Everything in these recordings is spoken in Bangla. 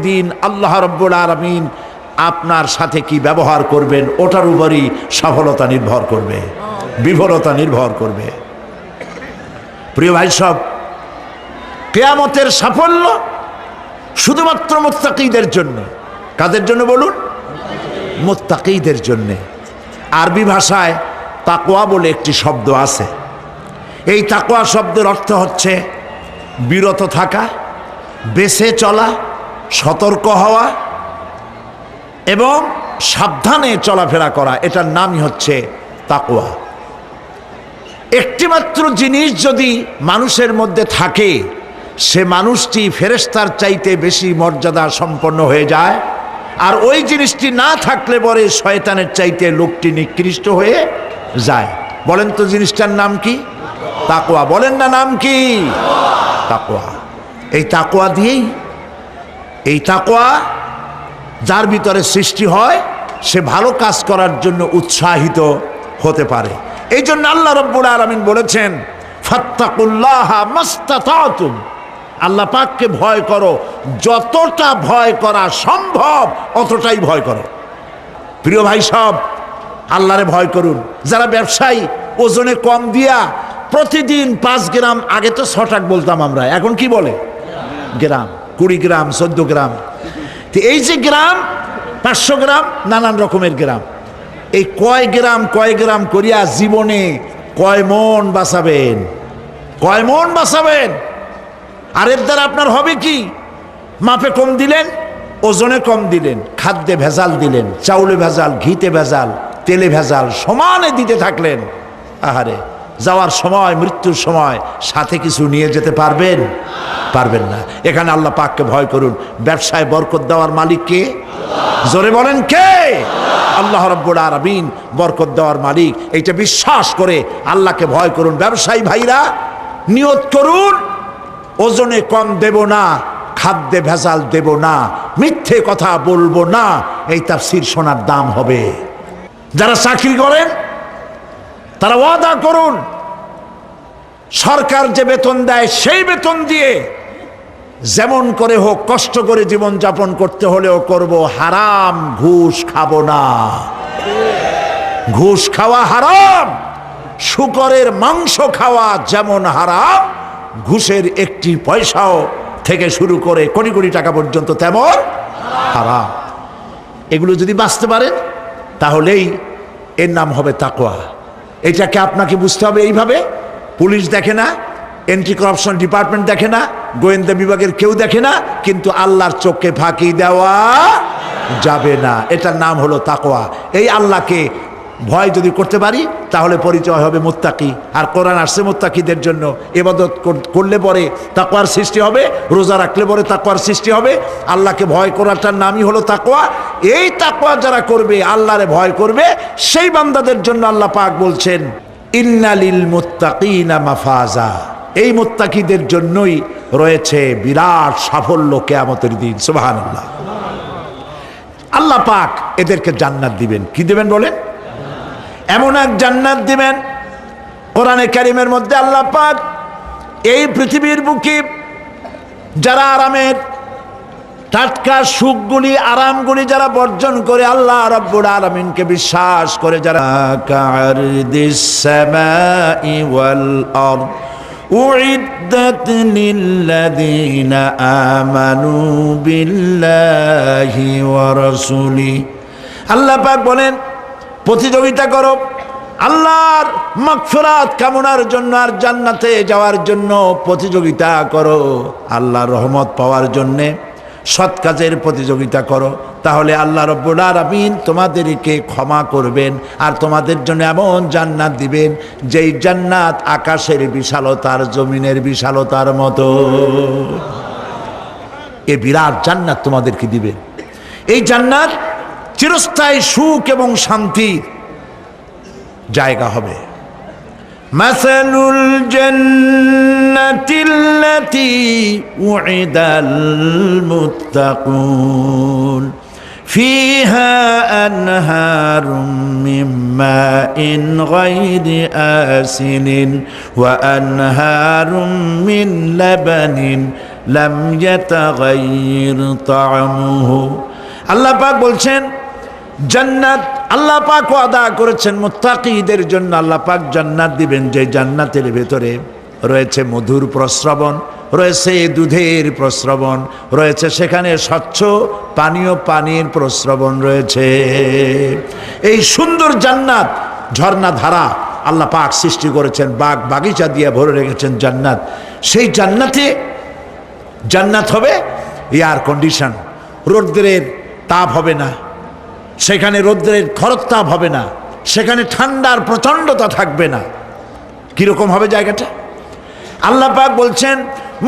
দিন আল্লাহ রাব্বুল আলামিন আপনার সাথে কি ব্যবহার করবেন ওটার উপরই সফলতা নির্ভর করবে, বিফলতা নির্ভর করবে। প্রিয় ভাই সব, কিয়ামতের সাফল্য শুধুমাত্র মুত্তাকীদের জন্য। কাদের জন্য বলুন? মুত্তাকীদের জন্য। আরবি ভাষায় তাকওয়া বলে একটি শব্দ আছে। এই তাকওয়া শব্দের অর্থ হচ্ছে বিরত থাকা, বেঁচে চলা, সতর্ক হওয়া এবং সাবধানে চলাফেরা করা। এটার নামই হচ্ছে তাকওয়া। একটিমাত্র জিনিস যদি মানুষের মধ্যে থাকে, সে মানুষটি ফেরেশতার চাইতে বেশি মর্যাদা সম্পন্ন হয়ে যায়। আর ওই জিনিসটি না থাকলে পরে শয়তানের চাইতে লোকটি নিকৃষ্ট হয়ে যায়। বলেন তো জিনিসটার নাম কি? তাকওয়া। বলেন না নাম কি? তাকওয়া। এই তাকওয়া দিয়েই, এই তাকওয়া যার ভিতরে সৃষ্টি হয়, সে ভালো কাজ করার জন্য উৎসাহিত হতে পারে। এই জন্য আল্লাহ রাব্বুল আলামিন বলেছেন, ফাত্তাকুল্লাহা মাস্তাতাতুম। আল্লাহ পাককে ভয় করো, যতটা ভয় করা সম্ভব অতটাই ভয় করো। প্রিয় ভাই সব, আল্লাহরে ভয় করুন। যারা ব্যবসায়ী, ওজনে কম দিয়া প্রতিদিন 5 গ্রাম, আগে তো 6 টাকা বলতাম আমরা, এখন কি বলে? গ্রাম, 20 গ্রাম, 14 গ্রাম। তো এই যে গ্রাম, 500 গ্রাম, নানান রকমের গ্রাম, এই কয় গ্রাম করিয়া জীবনে কয় মন বাঁচাবেন? কয় মন বাঁচাবেন? আর এর দ্বারা আপনার হবে কি? মাপে কম দিলেন, ওজনে কম দিলেন, খাদ্যে ভেজাল দিলেন, চাউলে ভেজাল, ঘিতে ভেজাল, তেলে ভেজাল, সমানে দিতে থাকলেন। আহারে, যাওয়ার সময়, মৃত্যুর সময় সাথে কিছু নিয়ে যেতে পারবেন? পারবেন না। এখানে আল্লাহ পাককে ভয় করুন। ব্যবসায় বরকত দেওয়ার মালিক কে? জোরে বলেন কে? আল্লাহ রাব্বুল আলামিন বরকত দেওয়ার মালিক। এইটা বিশ্বাস করে আল্লাহকে ভয় করুন। ব্যবসায়ী ভাইরা নিয়ত করুন, ওজনে কম দেব না, খাদ্যে ভেজাল দেব না, মিথ্যে কথা বলবো না। এই তাফসীর শোনার দাম হবে। যারা চাকরি করেন তারা ওয়াদা করুন, সরকার যে বেতন দেয় সেই বেতন দিয়ে যেমন করে হোক কষ্ট করে জীবন যাপন করতে হলেও করব, হারাম ঘুষ খাবো না। ঘুষ খাওয়া হারাম। শূকরের মাংস খাওয়া যেমন হারাম, ঘুষের একটি পয়সাও থেকে শুরু করে কোটি কোটি টাকা পর্যন্ত তেমন হারাম। এগুলো যদি বাঁচতে পারেন তাহলেই এর নাম হবে তাকওয়া। এটাকে আপনাকে বুঝতে হবে এইভাবে। পুলিশ দেখে না, এন্টি করাপশন ডিপার্টমেন্ট দেখে না, গোয়েন্দা বিভাগের কেউ দেখে না, কিন্তু আল্লাহর চোখে ফাঁকি দেওয়া যাবে না। এটার নাম হলো তাকওয়া। এই আল্লাহকে ভয় যদি করতে পারি তাহলে পরিচয় হবে মুত্তাকি। আর কোরআন আসছে মুত্তাকিদের জন্য। ইবাদত করলে পরে তাকওয়ার সৃষ্টি হবে, রোজা রাখলে পরে তাকওয়ার সৃষ্টি হবে। আল্লাহকে ভয় করাটার নামই হলো তাকওয়া। এই তাকওয়া যারা করবে, আল্লাহরে ভয় করবে, সেই বান্দাদের জন্য আল্লাহ পাক বলছেন, ইন্নালিল মুত্তাকিনা মাফাজা। এই মুত্তাকিদের জন্যই রয়েছে বিরাট সাফল্য কিয়ামতের দিন। সুবহানাল্লাহ। আল্লাহ পাক এদেরকে জান্নাত দিবেন। কি দিবেন বলেন? এমন এক জান্নাত দিবেন, কোরআনে কারীমের মধ্যে আল্লাহ পাক এই পৃথিবীর বুকে যারা আরামের টাটকা সুখগুলি, আরামগুলি যারা বর্জন করে আল্লাহ রাব্বুল আলামিনকে বিশ্বাস করে, যারা কারদিস সামাই ওয়াল আরদ উইদ্দাত লিল্লাযিনা আমানু বিল্লাহি ওয়া রাসূলি। আল্লাহ পাক বলেন, প্রতিযোগিতা করো আল্লাহর মাগফিরাত কামনার জন্য আর জান্নাতে যাওয়ার জন্য প্রতিযোগিতা করো। আল্লাহর রহমত পাওয়ার জন্যে সৎ কাজের প্রতিযোগিতা করো, তাহলে আল্লাহ রাব্বুল আলামিন তোমাদেরকে ক্ষমা করবেন আর তোমাদের জন্য এমন জান্নাত দিবেন যেই জান্নাত আকাশের বিশালতার, জমিনের বিশালতার মতো। এই বিরাট জান্নাত তোমাদেরকে দিবেন। এই জান্নাত চিরস্থায়ী সুখ এবং শান্তির জায়গা হবে। মাসালুল জান্নাতিল্লাতী উইদাল মুত্তাকুন ফিহা আনহারুম মিন মাইন গায়রি আসিনিন ওয়া আনহারুম মিন লাবানিন লাম ইয়াতাগাইর তা'আমুহু। আল্লাহ পাক বলছেন জান্নাত আল্লাহ পাক ওয়াদা করেছেন মুত্তাকীদের জন্য। আল্লাহ পাক জান্নাত দিবেন যে জান্নাতের ভেতরে রয়েছে মধুর প্রস্রবণ, রয়েছে দুধের প্রস্রবণ, রয়েছে সেখানে স্বচ্ছ পানির প্রস্রবণ রয়েছে। এই সুন্দর জান্নাত, ঝর্ণা ধারা আল্লাহ পাক সৃষ্টি করেছেন, বাগ বাগিচা দিয়ে ভরে রেখেছেন জান্নাত। সেই জান্নাত হবে এয়ার কন্ডিশন, রৌদ্রের তাপ হবে না সেখানে, রৌদ্রের খরতাপ হবে না সেখানে, ঠান্ডার প্রচণ্ডতা থাকবে না। কিরকম হবে জায়গাটা? আল্লাহ পাক বলছেন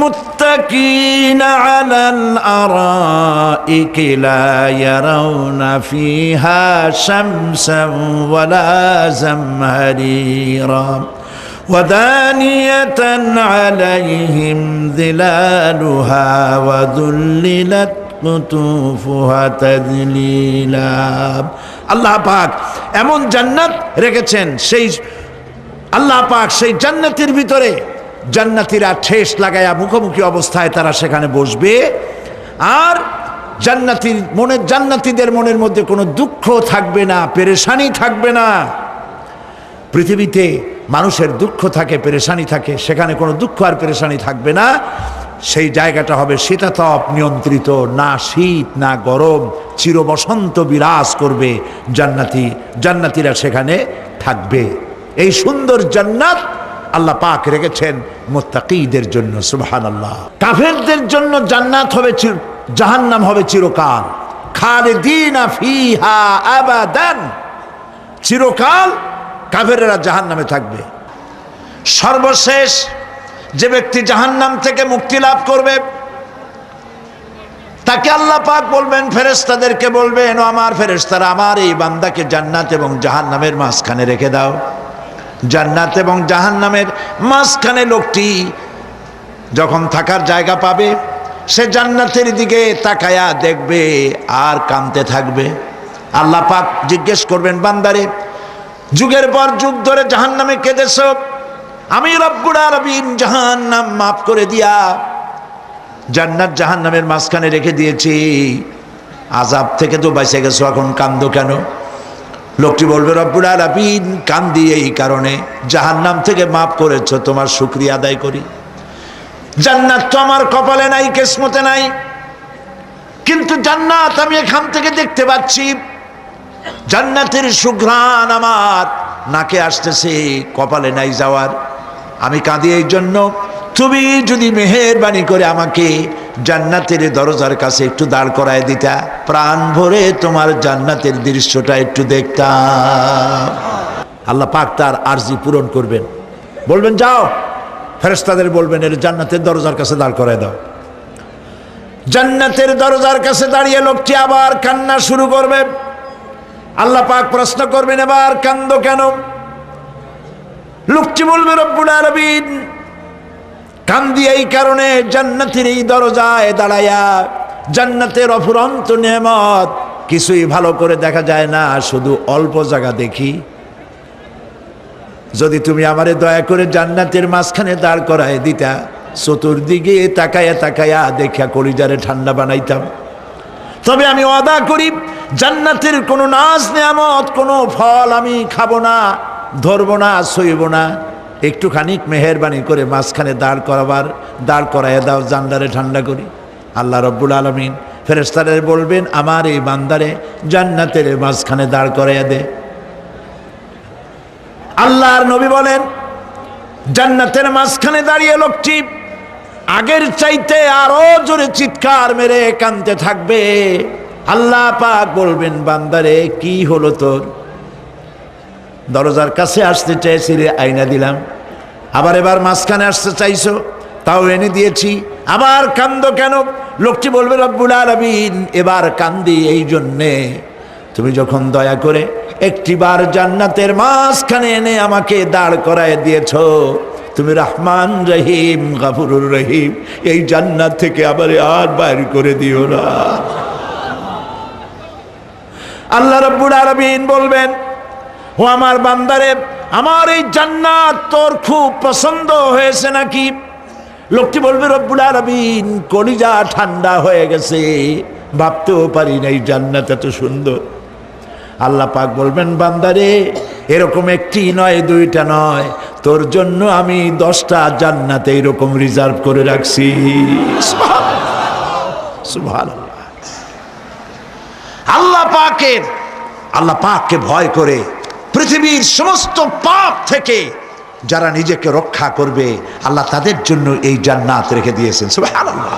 মুত্তাকিনা আলাল আরাইকি লা ইয়ারাউনা ফিহা শামসান ওয়ালা জামহারিরা ওয়াদানিয়াতান আলাইহিম যিলালুহা ওয়া যুল্লিলাত কুতুফুহা তাযলিলা। আল্লাহ পাক এমন জান্নাত রেখেছেন, সেই আল্লাহ পাক সেই জান্নাতের ভিতরে জান্নাতীরা ঠেস লাগায়া মুখোমুখি অবস্থায় তারা সেখানে বসবে। আর জান্নাতীদের মনের মধ্যে কোনো দুঃখ থাকবে না, পেরেশানি থাকবে না। পৃথিবীতে মানুষের দুঃখ থাকে, পেরেশানি থাকে, সেখানে কোনো দুঃখ আর পেরেশানি থাকবে না। সেই জায়গাটা হবে শীতাতপ নিয়ন্ত্রিত, না শীত না গরম, চির বসন্ত বিরাজ করবে। জান্নাতীরা সেখানে থাকবে। এই সুন্দর জান্নাত আল্লাহ পাক রেখেছেন মুত্তাকীদের জন্য। সুবহানাল্লাহ। কাফেরদের জন্য জান্নাত হবে, জাহান্নাম হবে চিরকাল। খালিদিনা ফিহা আবাদান, চিরকাল কাফেরেরা জাহান্নামে থাকবে। সর্বশেষ যে ব্যক্তি জাহান্নাম থেকে মুক্তি লাভ করবে তাকে আল্লাহ পাক বলবেন, ফেরেশতাদেরকে বলবেন, ও আমার ফেরেশতারা, আমার এই বান্দাকে জান্নাত এবং জাহান্নামের মাঝখানে রেখে দাও। জান্নাত এবং জাহান্নামের মাঝখানে লোকটি যখন থাকার জায়গা পাবে, সে জান্নাতের দিকে তাকায়া দেখবে আর কাঁদতে থাকবে। আল্লাহ পাক জিজ্ঞেস করবেন, বান্দারে, যুগের পর যুগ ধরে জাহান্নামে কেঁদেছ, আমি রব্বুল আলামিন জাহান্নাম মাফ করে দিয়া জান্নাত জাহান্নামের মাঝখানে রেখে দিয়েছি, আযাব থেকে তো বেঁচে গেছো, এখন কান্দো কেন? লোকটি বলবে, রব্বুল আলামিন কান্দি এই কারণে, জাহান্নাম থেকে মাফ করেছো, তোমার শুকরিয়া আদায় করি। জান্নাত তো আমার কপালে নাই, কিসমতে নাই, কিন্তু জান্নাত আমি এখান থেকে দেখতে পাচ্ছি। জান্নাতের সুঘ্রাণ আমার নাকে আসতেছে, কপালে নাই যাওয়ার। আমি কাঁদি এই জন্য, তুমি যদি মেহেরবানি করে আমাকে জান্নাতের দরজার কাছে একটু দাঁড় করায় দিতা, প্রাণ ভরে তোমার জান্নাতের দৃশ্যটা একটু দেখতাম। আল্লাহ পাক তার আরজি পূরণ করবেন, বলবেন যাও, ফেরেশতাদের বলবেন এর জান্নাতের দরজার কাছে দাঁড় করায় দাও। জান্নাতের দরজার কাছে দাঁড়িয়ে লোকটি আবার কান্না শুরু করবে। আল্লাহ পাক প্রশ্ন করবেন, এবার কান্দো কেন? লোকটি বলবে, রব্বুল আলামিন কান্দি এই কারণে, জান্নাতের এই দরজায় দাঁড়ায়া জান্নাতের অফুরন্ত নেয়ামত কিছুই ভালো করে দেখা যায় না, শুধু অল্প জায়গা দেখি। যদি তুমি আমারে দয়া করে জান্নাতের মাঝখানে দাঁড় করায় দিতা, চতুর্দিকে তাকায়া তাকায়া দেখা কলিজারে ঠান্ডা বানাইতাম। তবে আমি ওয়াদা করি, জান্নাতের কোনো নাজ নেয়ামত, কোনো ফল আমি খাবো না, ধরবো না, সইব না। একটুখানি মেহেরবানি করে মাঝখানে দাঁড় করাইয়া দাও, জান্নারে ঠান্ডা করি। আল্লাহ রব্বুল আলামিন ফেরেশতাদের বলবেন, আমার এই বান্দারে জান্নাতের মাঝখানে দাঁড় করাইয়া দে। আল্লাহর নবী বলেন, জান্নাতের মাঝখানে দাঁড়িয়ে লোকটি আগের চাইতে আরো জোরে চিৎকার মেরে কাঁদতে থাকবে। আল্লাহ পাক বলবেন, বান্দারে কি হলো তোর? দরজার কাছে আসতে চাইছিলে, আইনা দিলাম। এবার মাঝখানে আসতে চাইছো, তাও এনে দিয়েছি। আবার কান্দো কেন? লোকটি বলবে, রব্বুল আলামিন এবার কান্দি এই জন্যে, তুমি যখন দয়া করে একটিবার জান্নাতের মাঝখানে এনে আমাকে দাঁড় করায় দিয়েছো, তুমি রহমান রহিম গফুরুর রহিম, এই জান্নাত থেকে আবার আর বাইর করে দিও না। আল্লাহ রাব্বুল আলামিন বলবেন, ও আমার বান্দারে, আমার এই জান্নাত তোর খুব পছন্দ হয়েছে নাকি? লোকটি বলবে রব্বুল আলামিন কলিজা ঠান্ডা হয়ে গেছে, ভাবতেও পারি নাই জান্নাত এত সুন্দর। আল্লাহ পাক বলবেন বান্দারে এরকম একটি নয় দুইটা নয়, তোর জন্য আমি 10টা জান্নাতে এরকম রিজার্ভ করে রাখছি। সুবহানাল্লাহ। আল্লাহ পাককে ভয় করে পৃথিবীর সমস্ত পাপ থেকে যারা নিজেকে রক্ষা করবে আল্লাহ তাদের জন্য এই জান্নাত রেখে দিয়েছেন। সুবহানাল্লাহ।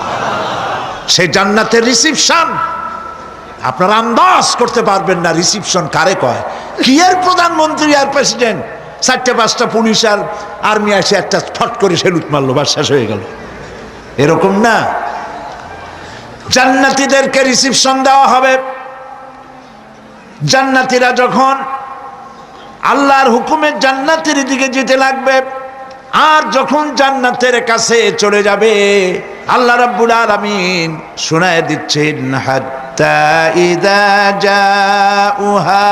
সেই জান্নাতের রিসিপশন আপনারা আন্দাজ করতে পারবেন না। রিসিপশন কারে কয়? কি এর প্রধানমন্ত্রী আর প্রেসিডেন্ট 4-5টা পুলিশ আর আর্মি এসে একটা ফট করে সেলুট মারলো, বাস শেষ হয়ে গেল, এরকম না। জান্নাতীদেরকে রিসিপশন দেওয়া হবে। জান্নাতীরা যখন আল্লাহর হুকুমে জান্নাতের দিকে যেতে লাগবে, আর যখন জান্নাতের কাছে চলে যাবে আল্লাহ রাব্বুল আলামিন শোনায় দিচ্ছেন, হাত্তা ইযা জাউহা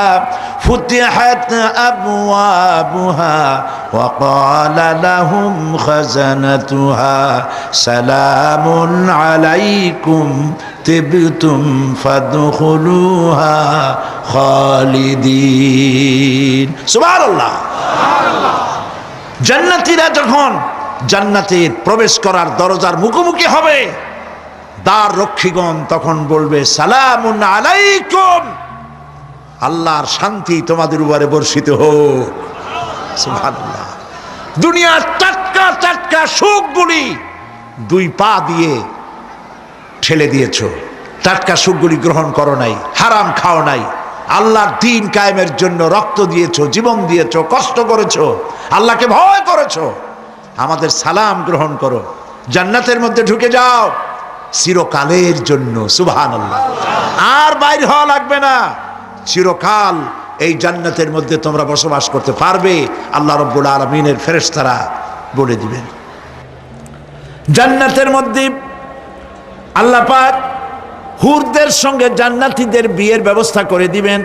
ফুতিহাত আবওয়াবুহা ওয়া ক্বালা লাহুম খাজানাতুহা সালামুন আলাইকুম তিবতুম ফাদখুলুহা খালিদিন। সুবহানাল্লাহ। জান্নাতীরা যখন জান্নাতে প্রবেশ করার দরজার মুখোমুখি হবে, দ্বার রক্ষীগণ তখন বলবে সালামুন আলাইকুম, আল্লাহর শান্তি তোমাদের উপরে বর্ষিত হোক। সুবহানাল্লাহ। দুনিয়ার টাটকা টাটকা সুখগুলি 2 পা দিয়ে ঠেলে দিয়েছো, টাটকা সুখগুলি গ্রহণ করো নাই, হারাম খাও নাই, আল্লাহর দ্বীন কায়েমের জন্য রক্ত দিয়েছো, জীবন দিয়েছো, কষ্ট করেছো, আল্লাহকে ভয় করেছো। আমাদের সালাম গ্রহণ করো, জান্নাতের মধ্যে ঢুকে যাও চিরকালের জন্য। সুবহানাল্লাহ। আর বাইর হওয়া লাগবে না, চিরকাল এই জান্নাতের মধ্যে তোমরা বসবাস করতে পারবে। আল্লাহ রাব্বুল আলামিনের ফেরেশতারা বলে দিবেন। জান্নাতের মধ্যে আল্লাহ পাক হুরদের সঙ্গে জান্নাতীদের বিয়ের ব্যবস্থা করে দিবেন।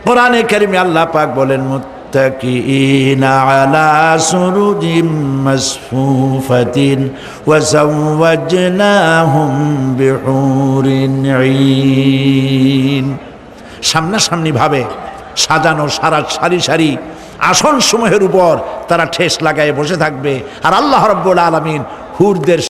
কোরআনে কারিমে আল্লাহ পাক বলেন, মুত্তাকিইনা আলা সুরুজিম মাসফুফাতিন ওয়া যাওয়াজনাহুম বিহুরিন ঈন। সামনাসামনি ভাবে সাজানো সারি সারি আসন সমূহের উপর তারা ঠেস লাগায় বসে থাকবে, আর আল্লাহ রাব্বুল আলামিন হুরদের